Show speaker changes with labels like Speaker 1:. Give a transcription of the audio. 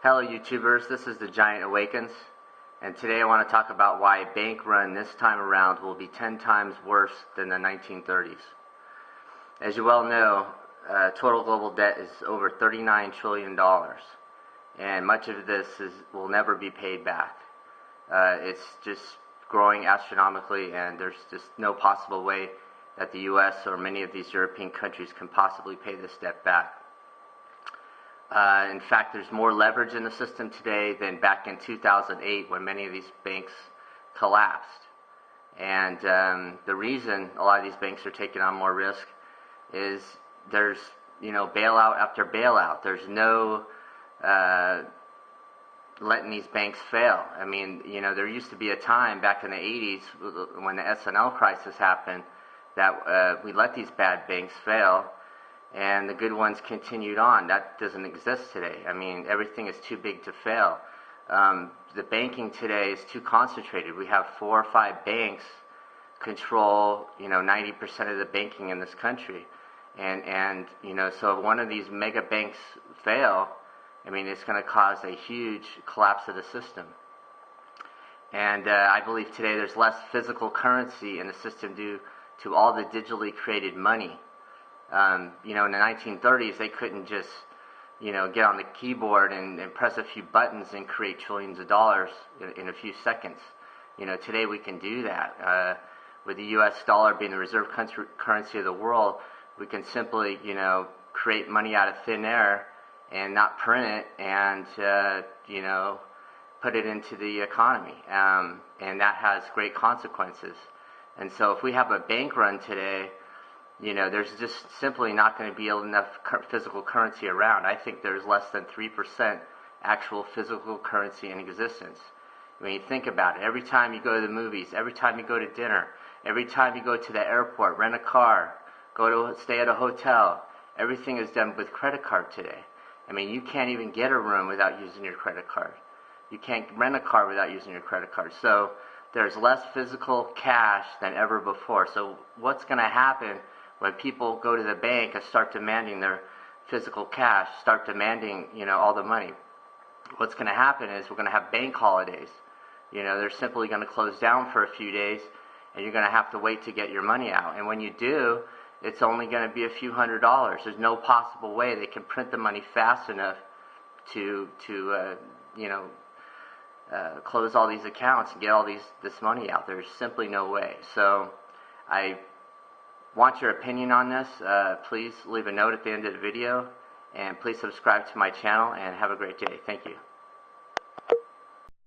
Speaker 1: Hello YouTubers, this is the Giant Awakens, and today I want to talk about why a bank run this time around will be 10 times worse than the 1930s. As you well know, total global debt is over $39 trillion, and much of this will never be paid back. It's just growing astronomically, and there's just no possible way that the US or many of these European countries can possibly pay this debt back. In fact, there's more leverage in the system today than back in 2008 when many of these banks collapsed. And the reason a lot of these banks are taking on more risk is there's bailout after bailout. There's no letting these banks fail. I mean, there used to be a time back in the 80s when the S&L crisis happened that we let these bad banks fail, and the good ones continued on. That doesn't exist today. I mean, everything is too big to fail. The banking today is too concentrated. We have 4 or 5 banks control 90% of the banking in this country, and so if one of these mega banks fail, I mean, it's going to cause a huge collapse of the system. And I believe today there's less physical currency in the system due to all the digitally created money. In the 1930s, they couldn't just, get on the keyboard and press a few buttons and create trillions of dollars in a few seconds. Today we can do that. With the U.S. dollar being the reserve currency of the world, we can simply, create money out of thin air and not print it and, put it into the economy. And that has great consequences. And so if we have a bank run today, there's just simply not going to be enough physical currency around. I think there's less than 3% actual physical currency in existence. When you think about it, every time you go to the movies, every time you go to dinner, every time you go to the airport, rent a car, stay at a hotel, everything is done with credit card today. I mean, you can't even get a room without using your credit card. You can't rent a car without using your credit card. So there's less physical cash than ever before. So what's going to happen when people go to the bank and start demanding their physical cash, start demanding, all the money? What's going to happen is we're going to have bank holidays. They're simply going to close down for a few days, and you're going to have to wait to get your money out. And when you do, it's only going to be a few $100s. There's no possible way they can print the money fast enough to close all these accounts and get all this money out. There's simply no way. So I want your opinion on this. Please leave a note at the end of the video, and please subscribe to my channel, and have a great day. Thank you.